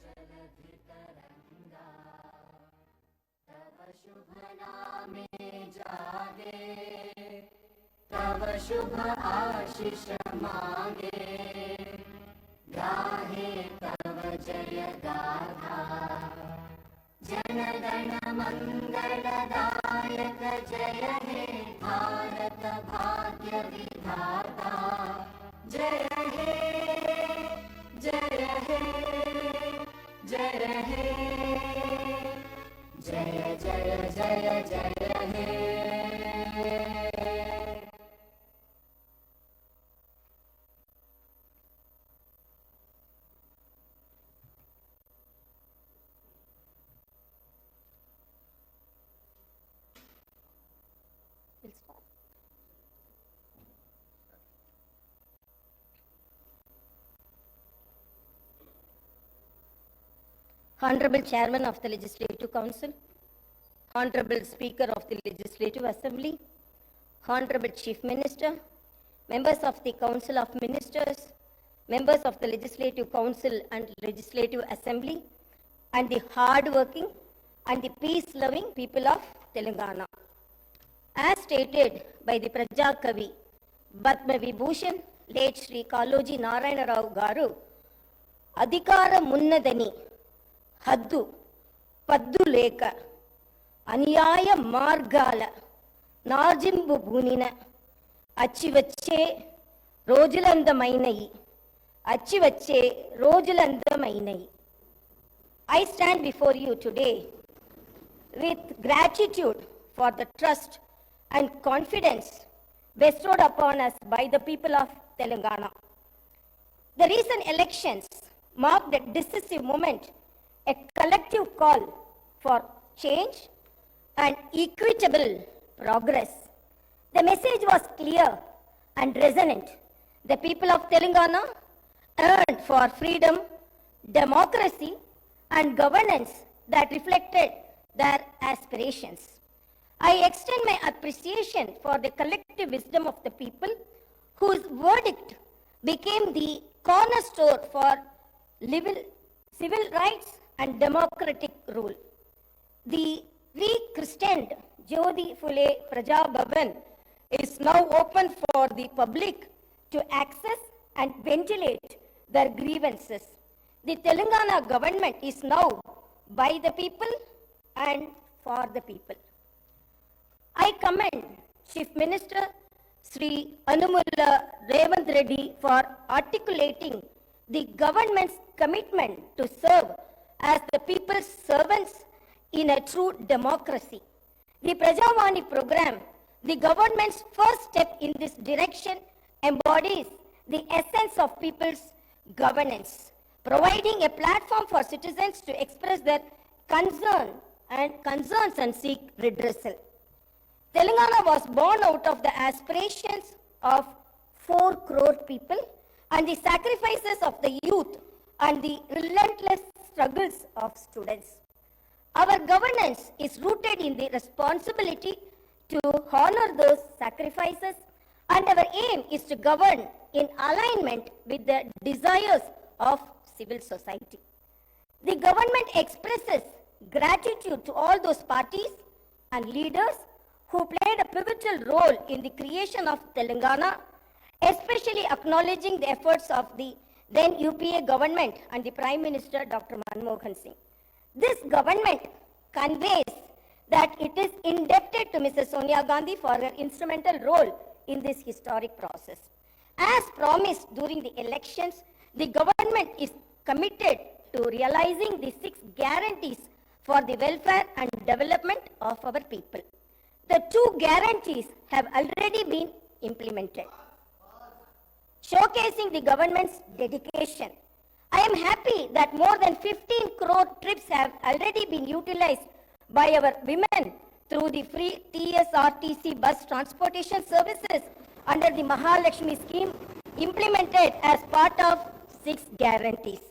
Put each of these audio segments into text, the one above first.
जलधितरङ्गा तव शुभ नामे जागे तव शुभ आशीष मांगे गाहे तव जय गाथा जनगण मंगलदायक जय हे भारत भाग्य विधाता जय हे जय हे जय हे जय जय जय जय हे Honorable Chairman of the Legislative Council, Honorable Speaker of the Legislative Assembly, Honorable Chief Minister, members of the Council of Ministers, members of the Legislative Council and Legislative Assembly, and the hard-working and the peace-loving people of Telangana. As stated by the Praja Kavi, Padma Vibhushan, late Shri Kaloji Narayana Rao Garu, Adhikara Munnadani, హద్దు పద్దు లేక అన్యాయ మార్గాల నాజింబు బూనిన అచ్చివచ్చే రోజులందమైనయి అచ్చివచ్చే రోజులందమైనయి. I stand before you today with gratitude for the trust and confidence bestowed upon us by the people of Telangana. The recent elections marked a decisive moment, a collective call for change and equitable progress. The message was clear and resonant. The people of Telangana yearned for freedom, democracy, and governance that reflected their aspirations. I extend my appreciation for the collective wisdom of the people whose verdict became the cornerstone for civil rights and democratic rule. The re-christened Jyoti Phule Praja Bhavan is now open for the public to access and ventilate their grievances. The Telangana government is now by the people and for the people. I commend Chief Minister Sri Anumulla Revanth Reddy for articulating the government's commitment to serve as the people's servants in a true democracy. The Prajavani program, the government's first step in this direction, embodies the essence of people's governance, providing a platform for citizens to express their concerns and seek redressal. Telangana was born out of the aspirations of 4 crore people and the sacrifices of the youth and the relentless struggles of students. Our governance is rooted in the responsibility to honor those sacrifices, and our aim is to govern in alignment with the desires of civil society. The government expresses gratitude to all those parties and leaders who played a pivotal role in the creation of Telangana, especially acknowledging the efforts of the then UPA government and the Prime Minister Dr. Manmohan Singh. This government conveys that it is indebted to Mrs. Sonia Gandhi for her instrumental role in this historic process. As promised during the elections, the government is committed to realizing the 6 guarantees for the welfare and development of our people. The 2 guarantees have already been implemented, showcasing the government's dedication. I am happy that more than 15 crore trips have already been utilized by our women through the free TSRTC bus transportation services under the Mahalakshmi scheme implemented as part of 6 guarantees.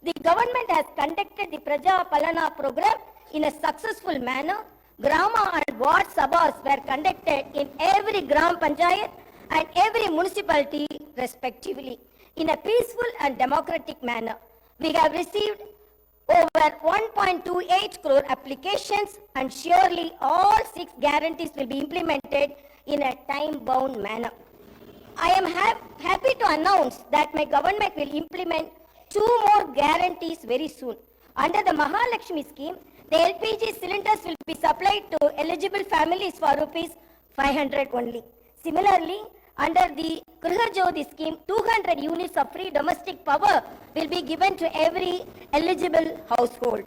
The government has conducted the Praja Palana program in a successful manner. Grama and Ward Sabhas were conducted in every Gram Panchayat and every municipality respectively in a peaceful and democratic manner. We have received over 1.28 crore applications, and surely all 6 guarantees will be implemented in a time-bound manner. I am happy to announce that my government will implement 2 more guarantees very soon. Under the Mahalakshmi scheme, the LPG cylinders will be supplied to eligible families for rupees 500 only. Similarly, under the Griha Jyoti scheme, 200 units of free domestic power will be given to every eligible household.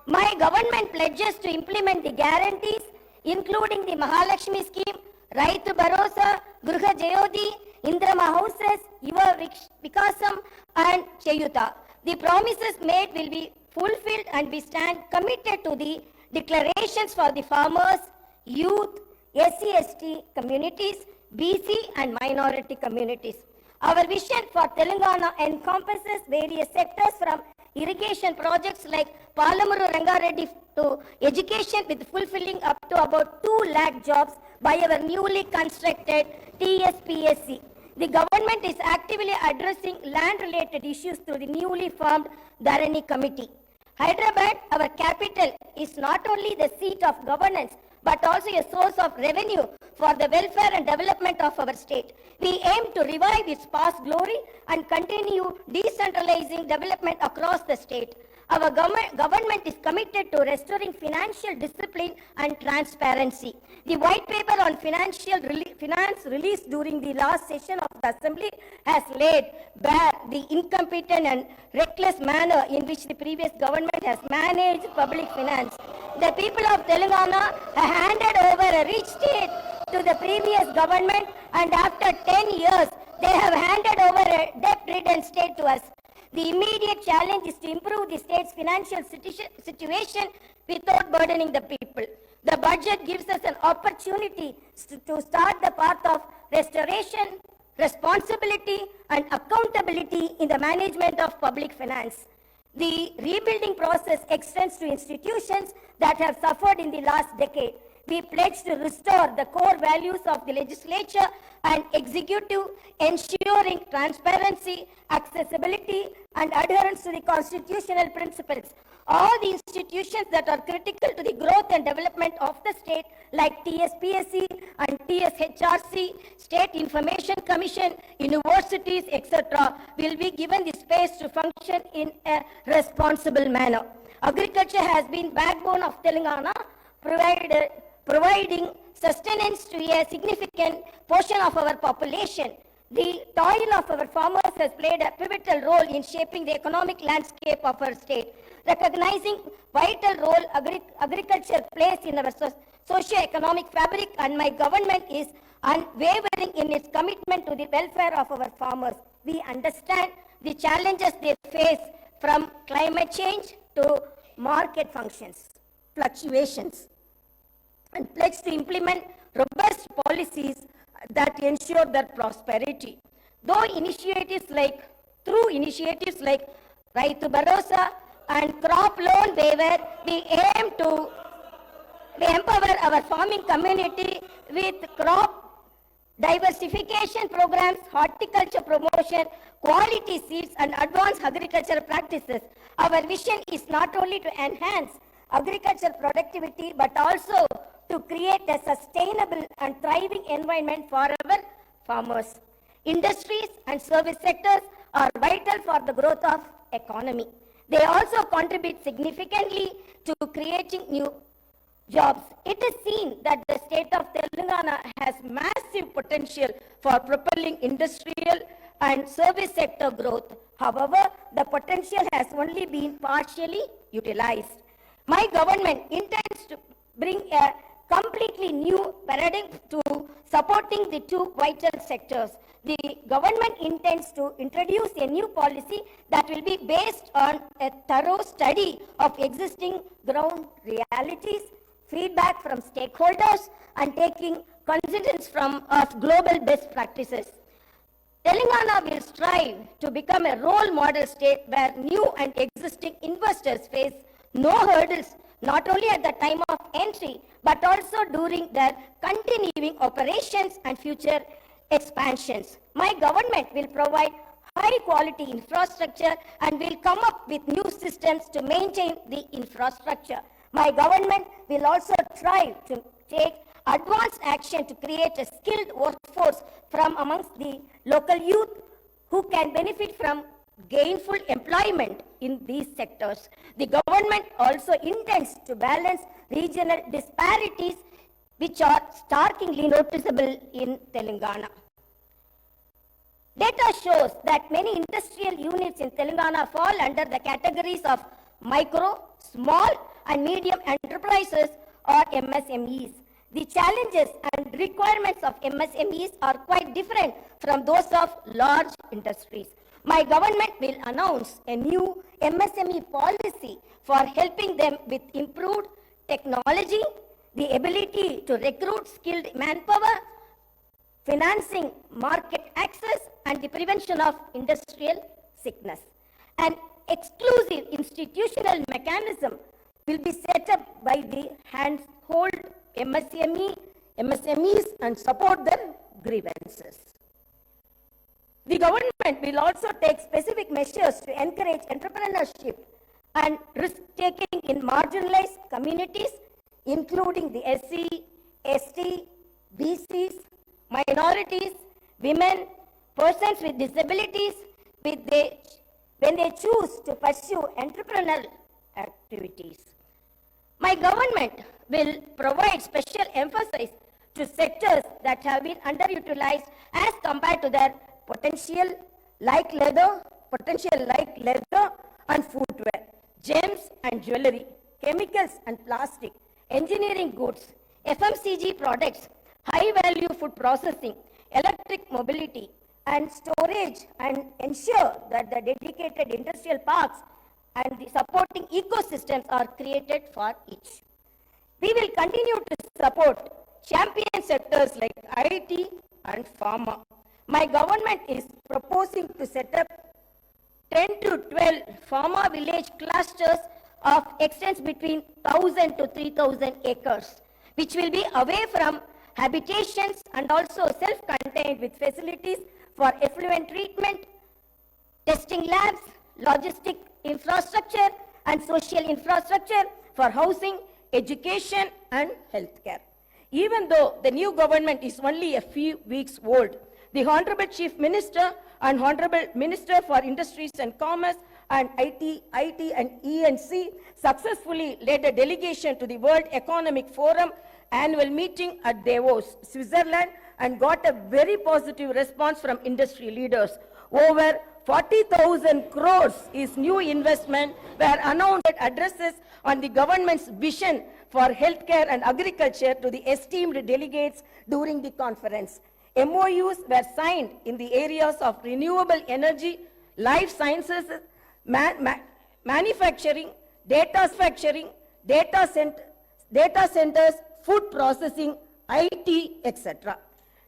My government pledges to implement the guarantees, including the Mahalakshmi scheme, Raitu Bharosa, Griha Jyoti, Indrama Houses, Yuva Vikasam, and Cheyuta. The promises made will be fulfilled, and we stand committed to the declarations for the farmers, youth, SC/ST communities, BC and minority communities. Our vision for Telangana encompasses various sectors from irrigation projects like Palamuru Rangareddy to education, with fulfilling up to about 2 lakh jobs by our newly constructed TSPSC. The government is actively addressing land-related issues through the newly formed Dharani Committee. Hyderabad, our capital, is not only the seat of governance but also a source of revenue for the welfare and development of our state. We aim to revive its past glory and continue decentralizing development across the state. Our government is committed to restoring financial discipline and transparency. The white paper on finance released during the last session of the Assembly has laid bare the incompetent and reckless manner in which the previous government has managed public finance. The people of Telangana have handed over a rich state to the previous government, and after 10 years, they have handed over a debt-ridden state to us. The immediate challenge is to improve the state's financial situation without burdening the people. The budget gives us an opportunity to start the path of restoration, responsibility, and accountability in the management of public finance. The rebuilding process extends to institutions that have suffered in the last decade. We pledge to restore the core values of the legislature and executive, ensuring transparency, accessibility, and adherence to the constitutional principles. All the institutions that are critical to the growth and development of the state, like TSPSC and TSHRC, State Information Commission, universities, etc., will be given the space to function in a responsible manner. Agriculture has been backbone of Telangana, providing sustenance to a significant portion of our population. The toil of our farmers has played a pivotal role in shaping the economic landscape of our state. Recognizing vital role agriculture plays in our socio-economic fabric, and my government is unwavering in its commitment to the welfare of our farmers. We understand the challenges they face, from climate change to market fluctuations, and pledge to implement robust policies that ensure their prosperity. Through initiatives like Raitu Bharosa and crop loan waiver, we empower our farming community with crop diversification programs, horticulture promotion, quality seeds, and advanced agricultural practices. Our vision is not only to enhance agricultural productivity but also to create a sustainable and thriving environment for our farmers. Industries and service sectors are vital for the growth of economy. They also contribute significantly to creating new jobs. It is seen that the state of Telangana has massive potential for propelling industrial and service sector growth. However, the potential has only been partially utilized. My government intends to bring a completely new paradigm to supporting the 2 vital sectors. The government intends to introduce a new policy that will be based on a thorough study of existing ground realities, feedback from stakeholders, and taking cognizance of global best practices. Telangana will strive to become a role model state where new and existing investors face no hurdles, not only at the time of entry, but also during their continuing operations and future expansions. My government will provide high quality infrastructure and will come up with new systems to maintain the infrastructure. My government will also try to take advanced action to create a skilled workforce from amongst the local youth who can benefit from gainful employment in these sectors. The government also intends to balance regional disparities which are starkly noticeable in Telangana. Data shows that many industrial units in Telangana fall under the categories of micro, small and medium enterprises or MSMEs. The challenges and requirements of MSMEs are quite different from those of large industries. My government will announce a new MSME policy for helping them with improved technology, the ability to recruit skilled manpower, financing, market access, and the prevention of industrial sickness. An exclusive institutional mechanism will be set up by the handhold MSMEs and support their grievances. The government will also take specific measures to encourage entrepreneurship and risk-taking in marginalized communities, including the SC, ST, BCs, minorities, women, persons with disabilities, when they choose to pursue entrepreneurial activities. My government will provide special emphasis to sectors that have been underutilized as compared to their potential like leather and footwear, gems and jewelry, chemicals and plastic, engineering goods, FMCG products, high-value food processing, electric mobility, and storage, and ensure that the dedicated industrial parks and the supporting ecosystems are created for each. We will continue to support champion sectors like IT and pharma. My government is proposing to set up 10 to 12 pharma village clusters of extents between 1,000 to 3,000 acres, which will be away from habitations and also self-contained with facilities for effluent treatment, testing labs, logistic infrastructure, and social infrastructure for housing, education, and healthcare. Even though the new government is only a few weeks old, the Honorable Chief Minister and Honorable Minister for Industries and Commerce and IT and E&C successfully led a delegation to the World Economic Forum annual meeting at Davos, Switzerland, and got a very positive response from industry leaders. Over 40,000 crores is new investment were announced addresses on the government's vision for healthcare and agriculture to the esteemed delegates during the conference. MOUs were signed in the areas of renewable energy, life sciences, manufacturing, data centers, food processing, IT, etc.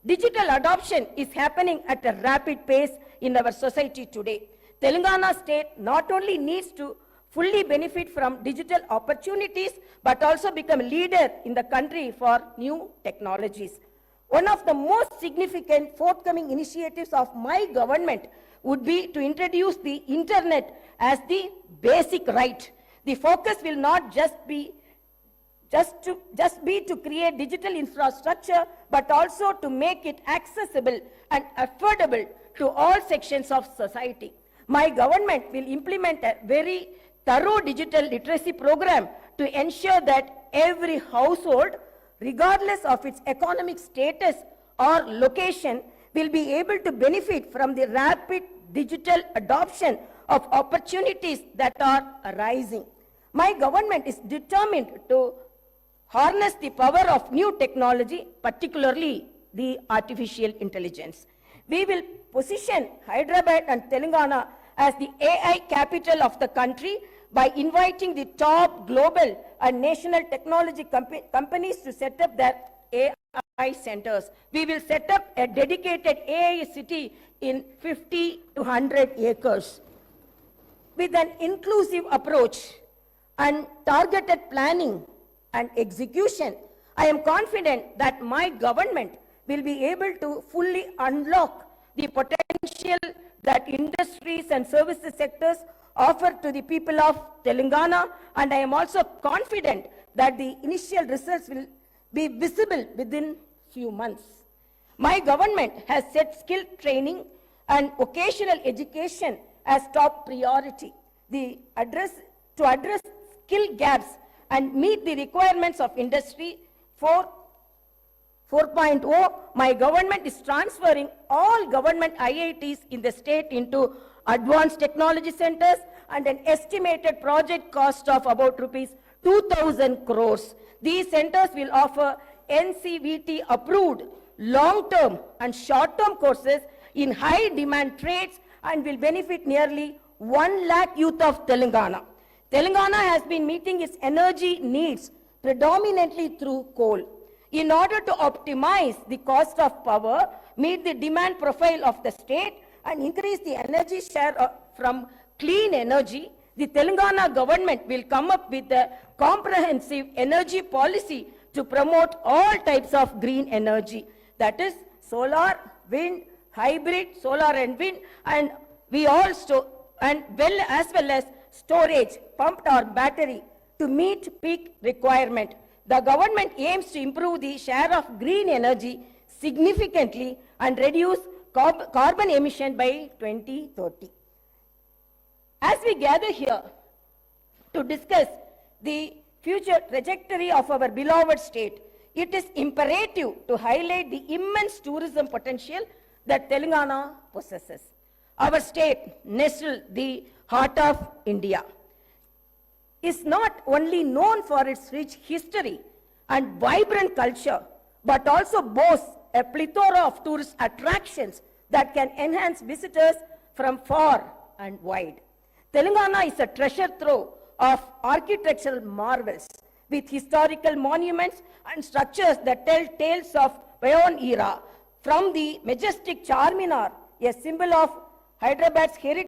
Digital adoption is happening at a rapid pace in our society today. Telangana state not only needs to fully benefit from digital opportunities, but also become a leader in the country for new technologies. One of the most significant forthcoming initiatives of my government would be to introduce the internet as the basic right. The focus will not just be to create digital infrastructure, but also to make it accessible and affordable to all sections of society. My government will implement a very thorough digital literacy program to ensure that every household, regardless of its economic status or location, will be able to benefit from the rapid digital adoption of opportunities that are arising. My government is determined to harness the power of new technology, particularly the artificial intelligence. We will position Hyderabad and Telangana as the AI capital of the country by inviting the top global and national technology companies to set up their AI centers. We will set up a dedicated AI city in 50 to 100 acres. With an inclusive approach and targeted planning and execution, I am confident that my government will be able to fully unlock the potential that industries and services sectors offer to the people of Telangana, and I am also confident that the initial results will be visible within few months. My government has set skill training and vocational education as top priority. To address skill gaps and meet the requirements of Industry 4.0, my government is transferring all government IITs in the state into advanced technology centers, and an estimated project cost of about rupees 2,000 crores. These centers will offer NCVT approved long-term and short-term courses in high-demand trades and will benefit nearly 1 lakh youth of Telangana. Telangana has been meeting its energy needs predominantly through coal. In order to optimize the cost of power, meet the demand profile of the state, and increase the energy share from clean energy, the Telangana government will come up with a comprehensive energy policy to promote all types of green energy. That is solar, wind, hybrid, solar and wind, and as well as storage, pumped or battery, to meet peak requirement. The government aims to improve the share of green energy significantly and reduce carbon emission by 2030. As we gather here to discuss the future trajectory of our beloved state, it is imperative to highlight the immense tourism potential that Telangana possesses. Our state, nestled the heart of India, is not only known for its rich history and vibrant culture, but also boasts a plethora of tourist attractions that can enhance visitors from far and wide. Telangana is a treasure trove of architectural marvels, with historical monuments and structures that tell tales of bygone era, from the majestic Charminar, a symbol of Hyderabad's heritage,